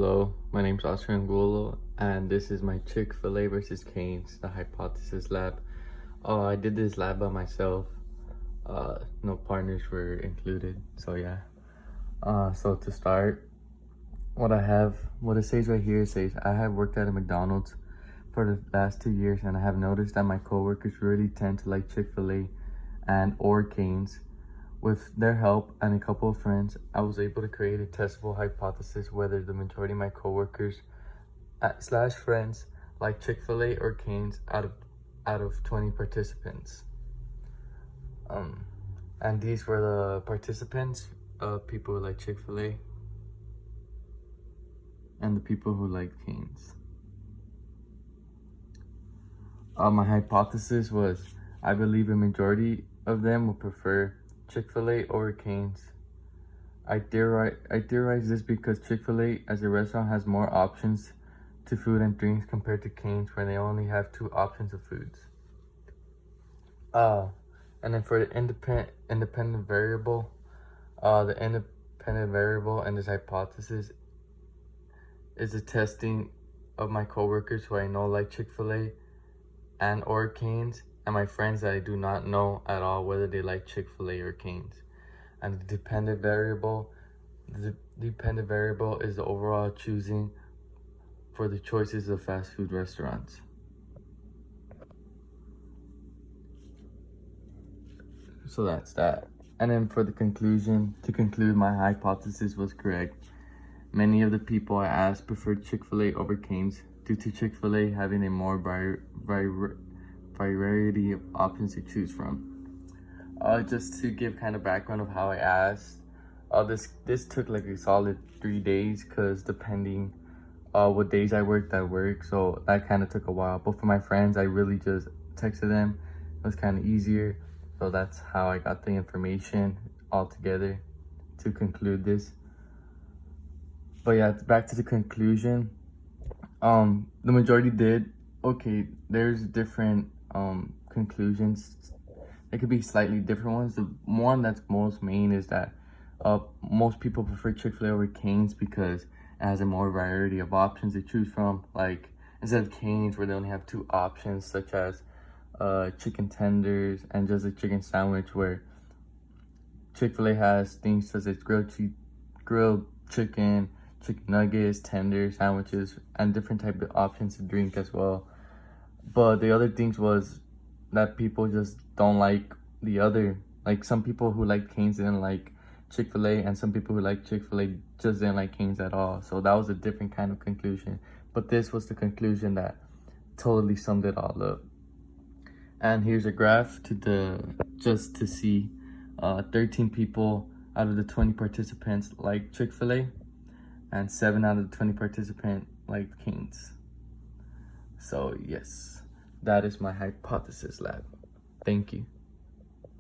Hello, my name's Oscar Angulo, and this is my Chick-Fil-A versus Cane's, the hypothesis lab. I did this lab by myself. No partners were included, so yeah. So to start, what it says right here, says I have worked at a McDonald's for the last 2 years, and I have noticed that my coworkers really tend to like Chick-Fil-A and or Cane's. With their help and a couple of friends, I was able to create a testable hypothesis whether the majority of my coworkers slash friends like Chick-fil-A or Cane's out of 20 participants. And these were the participants, people who like Chick-fil-A and the people who like Cane's. My hypothesis was I believe a majority of them would prefer Chick-fil-A over Cane's. I theorize this because Chick-fil-A as a restaurant has more options to food and drinks compared to Cane's, where they only have 2 options of foods. And then for the independent variable, the independent variable in this hypothesis is the testing of my coworkers who I know like Chick-fil-A and or Cane's, and my friends that I do not know at all whether they like Chick-fil-A or Cane's. And the dependent variable is the overall choosing for the choices of fast food restaurants. So that's that. And then for the conclusion, to conclude, my hypothesis was correct. Many of the people I asked preferred Chick-fil-A over Cane's due to Chick-fil-A having a more variety of options to choose from. Just to give kind of background of how I asked, this took like a solid 3 days, because depending what days I worked at work, so that kind of took a while. But for my friends, I really just texted them. It was kind of easier, so that's how I got the information all together to conclude this. But yeah, back to the conclusion. The majority did. Okay, there's different conclusions. It could be slightly different ones. The one that's most main is that most people prefer Chick-fil-A over Cane's because it has a more variety of options to choose from. Like instead of Cane's, where they only have 2 options, such as chicken tenders and just a chicken sandwich, where Chick-fil-A has things such as grilled chicken, chicken nuggets, tenders, sandwiches, and different type of options to drink as well. But the other things was that people just don't like the other. Like some people who like Cane's didn't like Chick-fil-A, and some people who like Chick-fil-A just didn't like Cane's at all. So that was a different kind of conclusion. But this was the conclusion that totally summed it all up. And here's a graph just to see 13 people out of the 20 participants like Chick-fil-A, and 7 out of the 20 participants like Cane's. So yes, that is my hypothesis lab. Thank you.